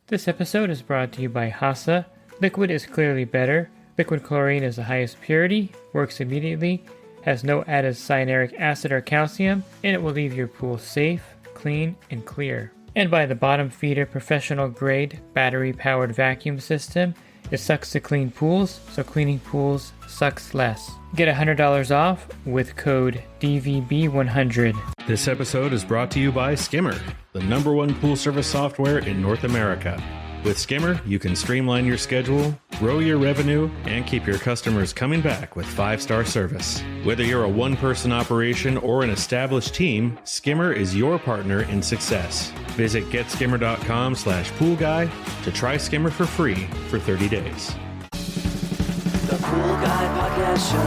This episode is brought to you by Hasa. Liquid is clearly better. Liquid chlorine is the highest purity, works immediately, has no added cyanuric acid or calcium, and it will leave your pool safe, clean, and clear. And by the Bottom Feeder professional grade battery powered vacuum system. It sucks to clean pools, so cleaning pools sucks less. Get $100 off with code DVB100. This episode is brought to you by Skimmer, the #1 pool service software in North America. With Skimmer, you can streamline your schedule, grow your revenue, and keep your customers coming back with 5-star service. Whether you're a one-person operation or an established team, Skimmer is your partner in success. Visit getskimmer.com/poolguy to try Skimmer for free for 30 days. The Pool Guy Podcast Show.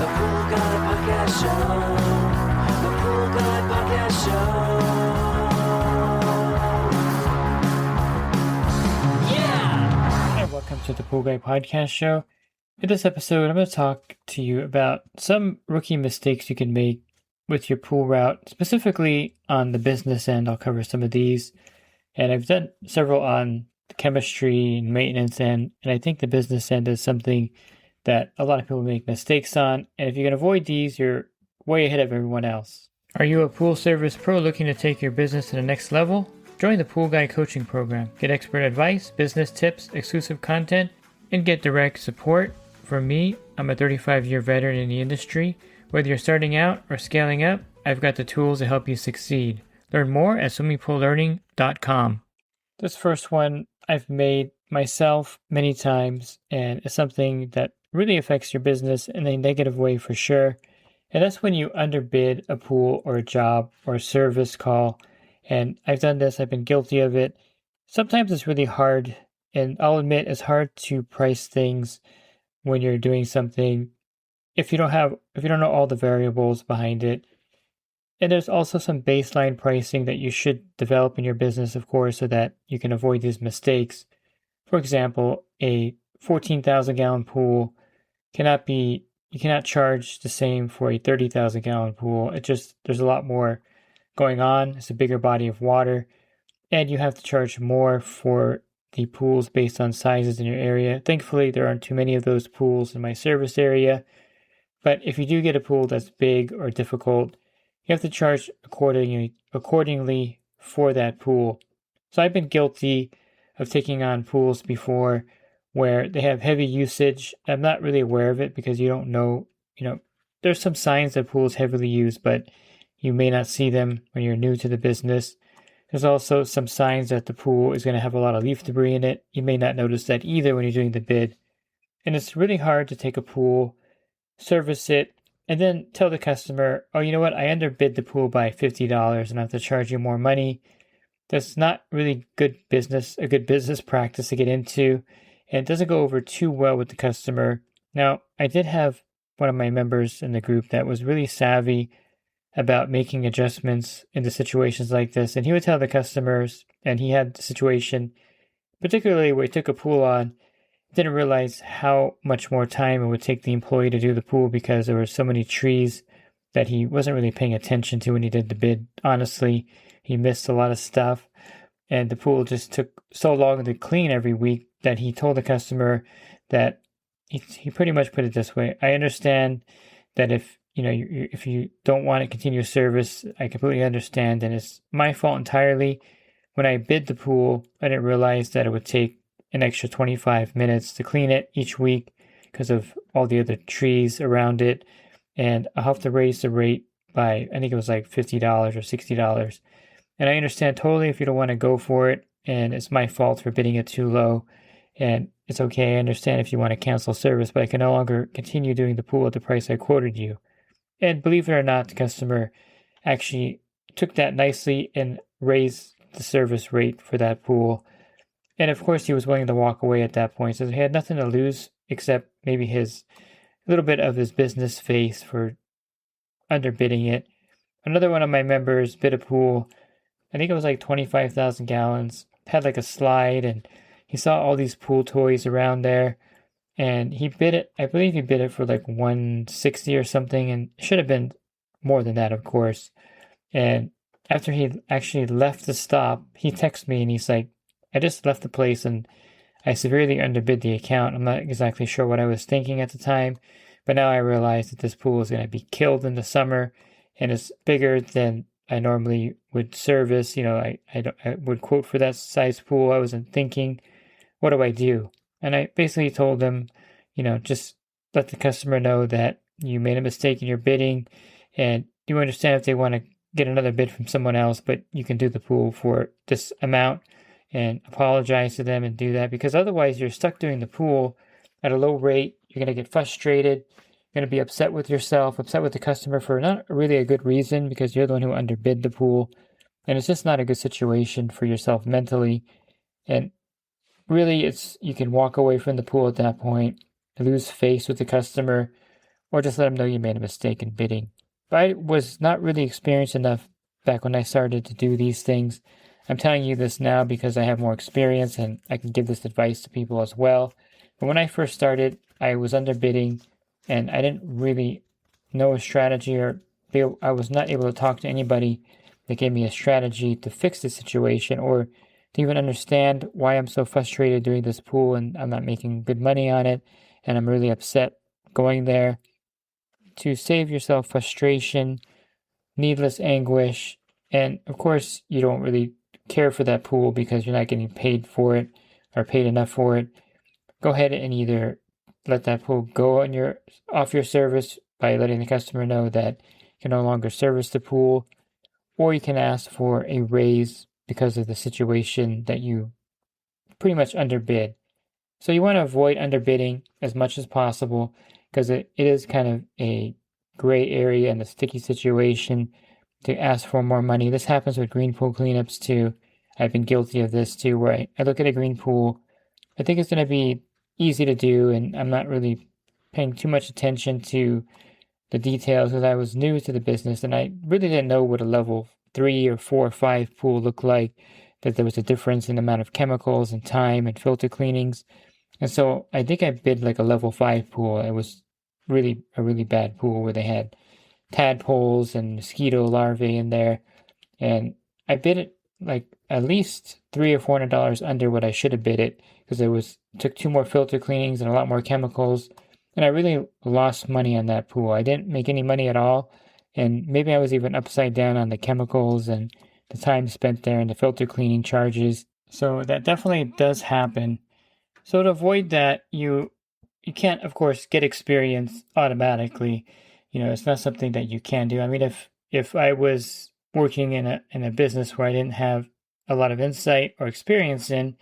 The Pool Guy Podcast Show. The Pool Guy Podcast Show. Welcome to the Pool Guy Podcast Show. In this episode, I'm going to talk to you about some rookie mistakes you can make with your pool route, specifically on the business end. I'll cover some of these, and I've done several on the chemistry and maintenance end, and I think the business end is something that a lot of people make mistakes on, and if you can avoid these, you're way ahead of everyone else. Are you a pool service pro looking to take your business to the next level? Join the Pool Guy Coaching Program. Get expert advice, business tips, exclusive content, and get direct support from me. I'm a 35-year veteran in the industry. Whether you're starting out or scaling up, I've got the tools to help you succeed. Learn more at swimmingpoollearning.com. This first one I've made myself many times, and it's something that really affects your business in a negative way for sure. And that's when you underbid a pool or a job or a service call. And I've done this, I've been guilty of it. Sometimes it's really hard, and I'll admit it's hard to price things when you're doing something if you don't know all the variables behind it. And there's also some baseline pricing that you should develop in your business, of course, so that you can avoid these mistakes. For example, a 14,000 gallon pool you cannot charge the same for a 30,000 gallon pool. There's a lot more going on. It's a bigger body of water, and you have to charge more for the pools based on sizes in your area. Thankfully, there aren't too many of those pools in my service area, but if you do get a pool that's big or difficult, you have to charge accordingly for that pool. So I've been guilty of taking on pools before where they have heavy usage. I'm not really aware of it because you don't know, there's some signs that pools heavily used, but you may not see them when you're new to the business. There's also some signs that the pool is going to have a lot of leaf debris in it. You may not notice that either when you're doing the bid. And it's really hard to take a pool, service it, and then tell the customer, oh, you know what, I underbid the pool by $50 and I have to charge you more money. That's not really a good business practice to get into, and it doesn't go over too well with the customer. Now, I did have one of my members in the group that was really savvy about making adjustments into situations like this. And he would tell the customers, and he had the situation, particularly where he took a pool on, didn't realize how much more time it would take the employee to do the pool because there were so many trees that he wasn't really paying attention to when he did the bid. Honestly, he missed a lot of stuff, and the pool just took so long to clean every week that he told the customer that he pretty much put it this way: I understand that if you don't want to continue service, I completely understand, and it's my fault entirely. When I bid the pool, I didn't realize that it would take an extra 25 minutes to clean it each week because of all the other trees around it, and I'll have to raise the rate by, I think it was like $50 or $60. And I understand totally if you don't want to go for it, and it's my fault for bidding it too low, and it's okay. I understand if you want to cancel service, but I can no longer continue doing the pool at the price I quoted you. And believe it or not, the customer actually took that nicely and raised the service rate for that pool. And of course, he was willing to walk away at that point. So he had nothing to lose except maybe a little bit of his business face for underbidding it. Another one of my members bid a pool. I think it was like 25,000 gallons. Had like a slide, and he saw all these pool toys around there. And he bid it, I believe he bid it for like $160 or something, and it should have been more than that, of course. And after he actually left the stop, he texted me and he's like, I just left the place and I severely underbid the account. I'm not exactly sure what I was thinking at the time, but now I realize that this pool is going to be killed in the summer and it's bigger than I normally would service. I would quote for that size pool. I wasn't thinking, what do I do? And I basically told them, just let the customer know that you made a mistake in your bidding and you understand if they want to get another bid from someone else, but you can do the pool for this amount and apologize to them and do that, because otherwise you're stuck doing the pool at a low rate. You're going to get frustrated. You're going to be upset with yourself, upset with the customer for not really a good reason, because you're the one who underbid the pool. And it's just not a good situation for yourself mentally. And really, you can walk away from the pool at that point, lose face with the customer, or just let them know you made a mistake in bidding. But I was not really experienced enough back when I started to do these things. I'm telling you this now because I have more experience and I can give this advice to people as well. But when I first started, I was underbidding and I didn't really know a strategy, or I was not able to talk to anybody that gave me a strategy to fix the situation, or to even understand why I'm so frustrated doing this pool and I'm not making good money on it and I'm really upset going there. To save yourself frustration, needless anguish, and of course you don't really care for that pool because you're not getting paid for it or paid enough for it, go ahead and either let that pool go off your service by letting the customer know that you can no longer service the pool, or you can ask for a raise because of the situation that you pretty much underbid. So you want to avoid underbidding as much as possible, because it is kind of a gray area and a sticky situation to ask for more money. This happens with green pool cleanups too. I've been guilty of this too, where I look at a green pool, I think it's going to be easy to do, and I'm not really paying too much attention to the details because I was new to the business and I really didn't know what a level 3 or 4 or 5 pool looked like, that there was a difference in the amount of chemicals and time and filter cleanings. And so I think I bid like a level 5 pool. It was really a really bad pool where they had tadpoles and mosquito larvae in there. And I bid it like at least $300 or $400 under what I should have bid it, because took 2 more filter cleanings and a lot more chemicals. And I really lost money on that pool. I didn't make any money at all. And maybe I was even upside down on the chemicals and the time spent there and the filter cleaning charges. So that definitely does happen. So to avoid that, you can't, of course, get experience automatically. It's not something that you can do. I mean, if I was working in a business where I didn't have a lot of insight or experience in,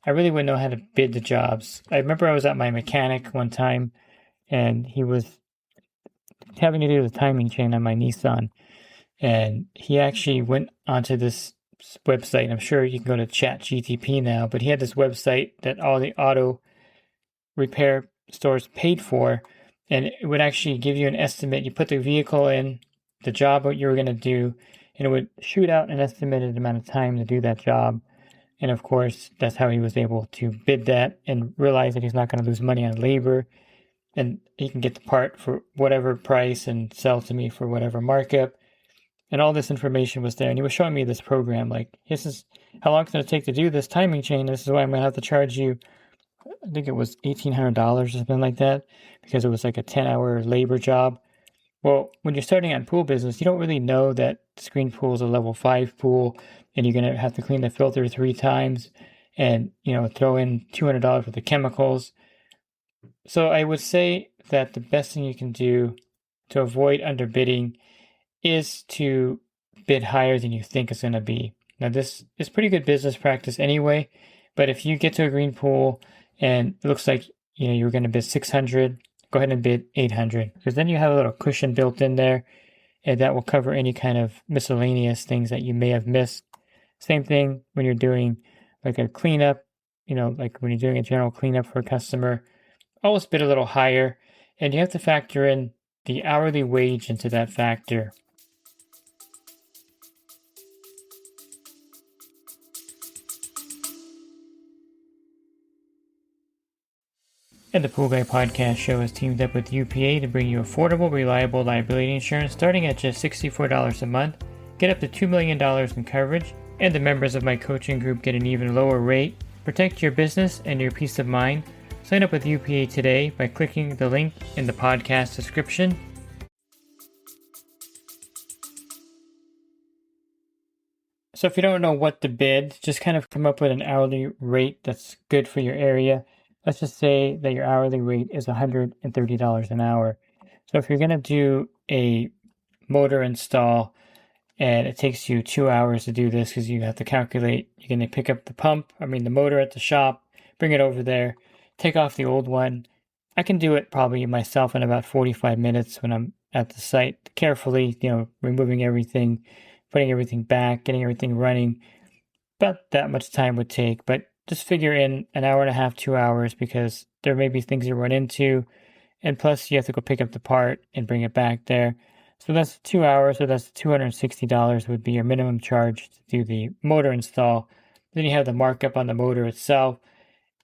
I really wouldn't know how to bid the jobs. I remember I was at my mechanic one time, and he was having to do the timing chain on my Nissan. And he actually went onto this website. I'm sure you can go to ChatGTP now, but he had this website that all the auto repair stores paid for, and it would actually give you an estimate. You put the vehicle in, the job what you were going to do, and it would shoot out an estimated amount of time to do that job. And of course, that's how he was able to bid that and realize that he's not going to lose money on labor, and he can get the part for whatever price and sell to me for whatever markup. And all this information was there. And he was showing me this program, like, this is how long it's going to take to do this timing chain. This is why I'm going to have to charge you, I think it was $1,800 or something like that, because it was like a 10-hour labor job. Well, when you're starting out in pool business, you don't really know that the screen pool is a level 5 pool, and you're going to have to clean the filter 3 times and, throw in $200 worth of chemicals. So I would say that the best thing you can do to avoid underbidding is to bid higher than you think it's going to be. Now, this is pretty good business practice anyway, but if you get to a green pool and it looks like you're going to bid 600, go ahead and bid 800, because then you have a little cushion built in there, and that will cover any kind of miscellaneous things that you may have missed. Same thing when you're doing like a cleanup, like when you're doing a general cleanup for a customer, always bid a little higher, and you have to factor in the hourly wage into that factor. And the Pool Guy Podcast Show is teamed up with UPA to bring you affordable, reliable liability insurance starting at just $64 a month. Get up to $2 million in coverage. and the members of my coaching group get an even lower rate. Protect your business and your peace of mind. Sign up with UPA today by clicking the link in the podcast description. So if you don't know what to bid, just kind of come up with an hourly rate that's good for your area. Let's just say that your hourly rate is $130 an hour. So if you're going to do a motor install and it takes you 2 hours to do this because you have to calculate, you're going to pick up the motor at the shop, bring it over there, take off the old one. I can do it probably myself in about 45 minutes when I'm at the site, carefully, removing everything, putting everything back, getting everything running. About that much time would take, but just figure in an hour and a half, 2 hours, because there may be things you run into, and plus you have to go pick up the part and bring it back there. So that's 2 hours, so that's $260 would be your minimum charge to do the motor install. Then you have the markup on the motor itself.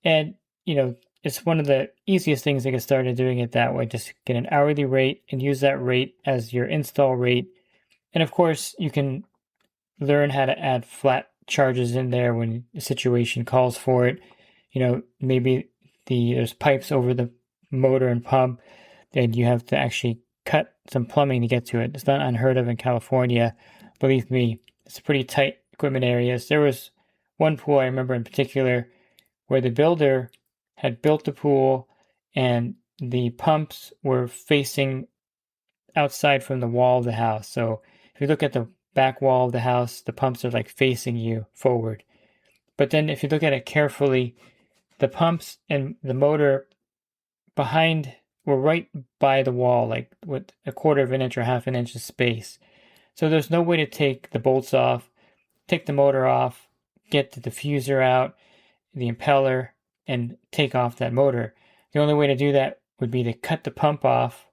And, it's one of the easiest things to get started doing it that way. Just get an hourly rate and use that rate as your install rate. And of course, you can learn how to add flat charges in there when the situation calls for it. Maybe there's pipes over the motor and pump, then you have to actually cut some plumbing to get to it. It's not unheard of in California. Believe me, it's pretty tight equipment areas. There was one pool I remember in particular where the builder had built the pool and the pumps were facing outside from the wall of the house. So if you look at the back wall of the house, the pumps are like facing you forward. But then if you look at it carefully, the pumps and the motor behind were right by the wall, like with a quarter of an inch or half an inch of space. So there's no way to take the bolts off, take the motor off, get the diffuser out, the impeller, and take off that motor. The only way to do that would be to cut the pump off,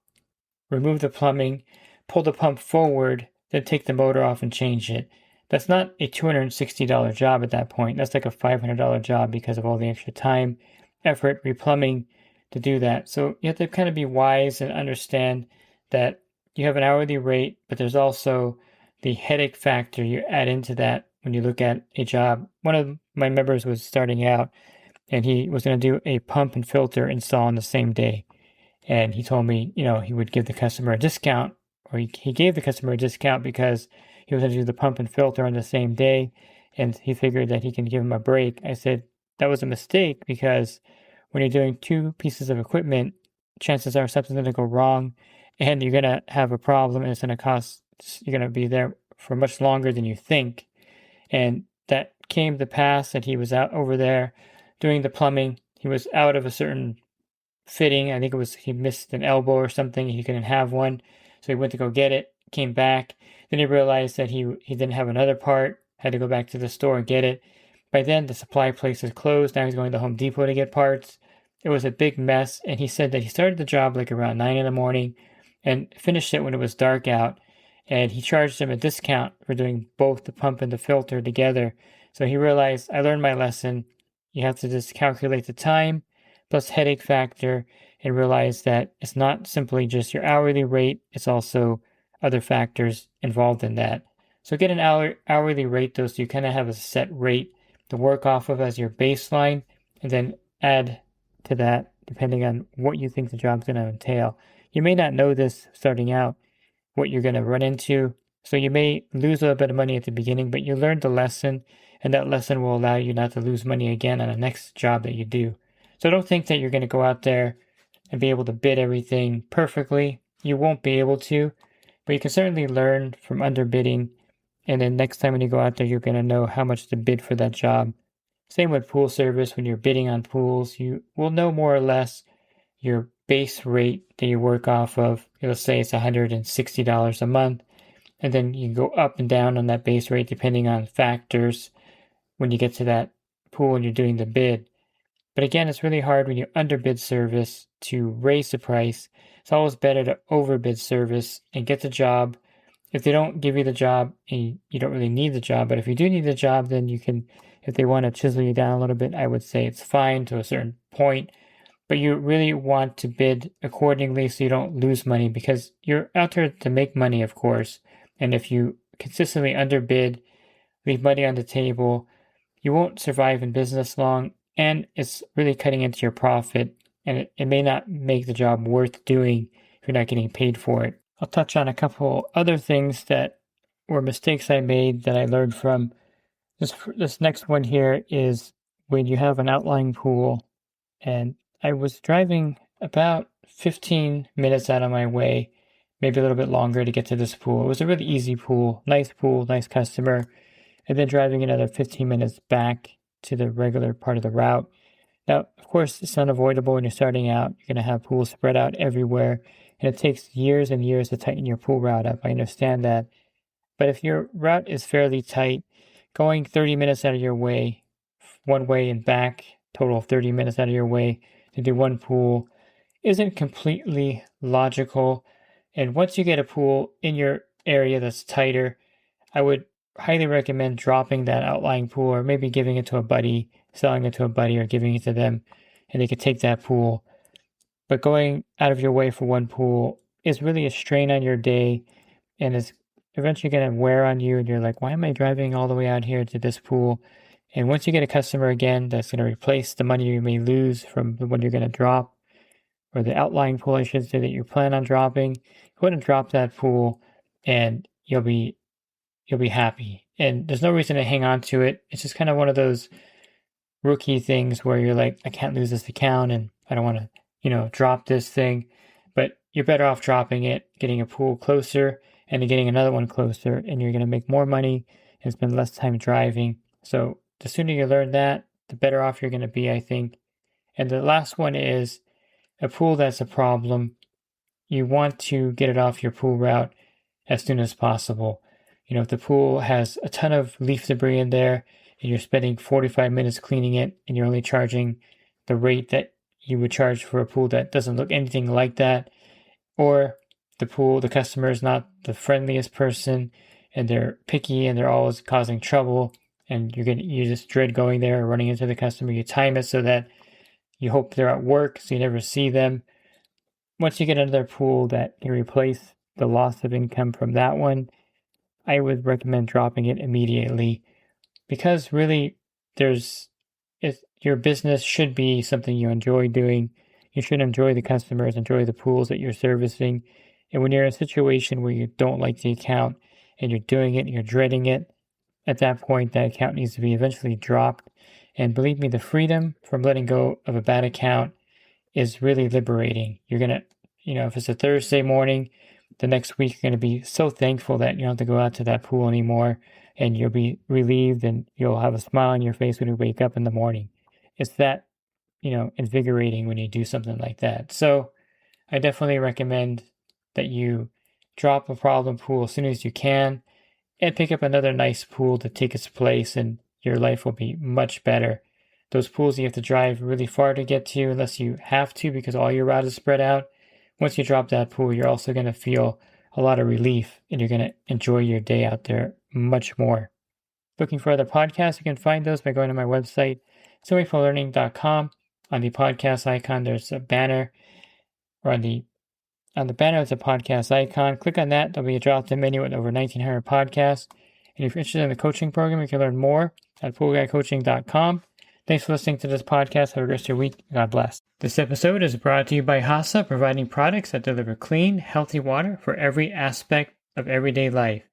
remove the plumbing, pull the pump forward, then take the motor off and change it. That's not a $260 job at that point. That's like a $500 job because of all the extra time, effort, replumbing to do that. So you have to kind of be wise and understand that you have an hourly rate, but there's also the headache factor you add into that when you look at a job. One of my members was starting out and he was going to do a pump and filter install on the same day. And he told me, he would give the customer a discount, or he gave the customer a discount because he was going to do the pump and filter on the same day. And he figured that he can give him a break. I said, that was a mistake because when you're doing two pieces of equipment, chances are something's going to go wrong and you're going to have a problem and it's going to cost, you're going to be there for much longer than you think. And that came to pass that he was out over there doing the plumbing. He was out of a certain fitting. I think he missed an elbow or something. He couldn't have one. So he went to go get it, came back. Then he realized that he didn't have another part, had to go back to the store and get it. By then, the supply place is closed. Now he's going to Home Depot to get parts. It was a big mess. And he said that he started the job like around 9 in the morning and finished it when it was dark out. And he charged him a discount for doing both the pump and the filter together. So he realized, I learned my lesson. You have to just calculate the time plus headache factor and realize that it's not simply just your hourly rate, it's also other factors involved in that. So get an hourly rate though, so you kind of have a set rate to work off of as your baseline, and then add to that depending on what you think the job's going to entail. You may not know this starting out, what you're going to run into, so you may lose a little bit of money at the beginning, but you learned the lesson, and that lesson will allow you not to lose money again on the next job that you do. So don't think that you're going to go out there and be able to bid everything perfectly. You won't be able to, but you can certainly learn from underbidding. And then next time when you go out there, you're going to know how much to bid for that job. Same with pool service. When you're bidding on pools, you will know more or less your base rate that you work off of. Let's say it's $160 a month. And then you can go up and down on that base rate depending on factors when you get to that pool and you're doing the bid. But again, it's really hard when you underbid service to raise the price. It's always better to overbid service and get the job. If they don't give you the job and you don't really need the job, but if you do need the job, then you can, if they want to chisel you down a little bit, I would say it's fine to a certain point. But you really want to bid accordingly so you don't lose money, because you're out there to make money, of course. And if you consistently underbid leave money on the table. You won't survive in business long, and it's really cutting into your profit, and it may not make the job worth doing if you're not getting paid for it. I'll touch on a couple other things that were mistakes I made that I learned from. This next one here is when you have an outlying pool, and I was driving about 15 minutes out of my way, maybe a little bit longer to get to this pool. It was a really easy pool, nice customer, and then driving another 15 minutes back to the regular part of the route. Now, of course, it's unavoidable when you're starting out. You're going to have pools spread out everywhere, and it takes years and years to tighten your pool route up. I understand that. But if your route is fairly tight, going 30 minutes out of your way, one way and back, total of 30 minutes out of your way to do one pool, isn't completely logical. And once you get a pool in your area that's tighter, I would highly recommend dropping that outlying pool, or maybe giving it to a buddy, selling it to a buddy, or giving it to them, and they could take that pool. But going out of your way for one pool is really a strain on your day, and is eventually going to wear on you, and you're like, why am I driving all the way out here to this pool? And once you get a customer again, that's going to replace the money you may lose from the one you're going to drop, or the outlying pool, I should say, that you plan on dropping. Go ahead and drop that pool, and you'll be happy. And there's no reason to hang on to it. It's just kind of one of those rookie things where you're like, I can't lose this account, and I don't want to, drop this thing. But you're better off dropping it, getting a pool closer, and then getting another one closer, and you're going to make more money and spend less time driving. So the sooner you learn that, the better off you're going to be, I think. And the last one is a pool that's a problem. You want to get it off your pool route as soon as possible. If the pool has a ton of leaf debris in there and you're spending 45 minutes cleaning it, and you're only charging the rate that you would charge for a pool that doesn't look anything like that, or the customer is not the friendliest person and they're picky and they're always causing trouble, and you just dread going there or running into the customer. You time it so that you hope they're at work so you never see them. Once you get another pool that can replace the loss of income from that one, I would recommend dropping it immediately, because really your business should be something you enjoy doing. You should enjoy the customers, enjoy the pools that you're servicing. And when you're in a situation where you don't like the account and you're doing it and you're dreading it, at that point, that account needs to be eventually dropped. And believe me, the freedom from letting go of a bad account is really liberating. You're going to, if it's a Thursday morning, the next week you're going to be so thankful that you don't have to go out to that pool anymore, and you'll be relieved, and you'll have a smile on your face when you wake up in the morning. It's that, invigorating when you do something like that. So I definitely recommend that you drop a problem pool as soon as you can and pick up another nice pool to take its place, and your life will be much better. Those pools you have to drive really far to get to, unless you have to because all your route is spread out. Once you drop that pool, you're also going to feel a lot of relief, and you're going to enjoy your day out there much more. Looking for other podcasts, you can find those by going to my website, sewingforlearning.com. On the podcast icon, there's a banner, or on the banner, it's a podcast icon. Click on that. There'll be a drop-down menu with over 1,900 podcasts. And if you're interested in the coaching program, you can learn more at poolguycoaching.com. Thanks for listening to this podcast. Have a great week. God bless. This episode is brought to you by Hasa, providing products that deliver clean, healthy water for every aspect of everyday life.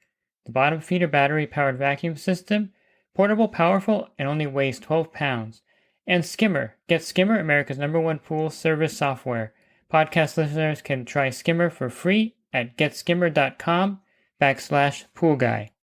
The bottom feeder battery-powered vacuum system, portable, powerful, and only weighs 12 pounds. And Skimmer. Get Skimmer, America's #1 pool service software. Podcast listeners can try Skimmer for free at getskimmer.com/poolguy.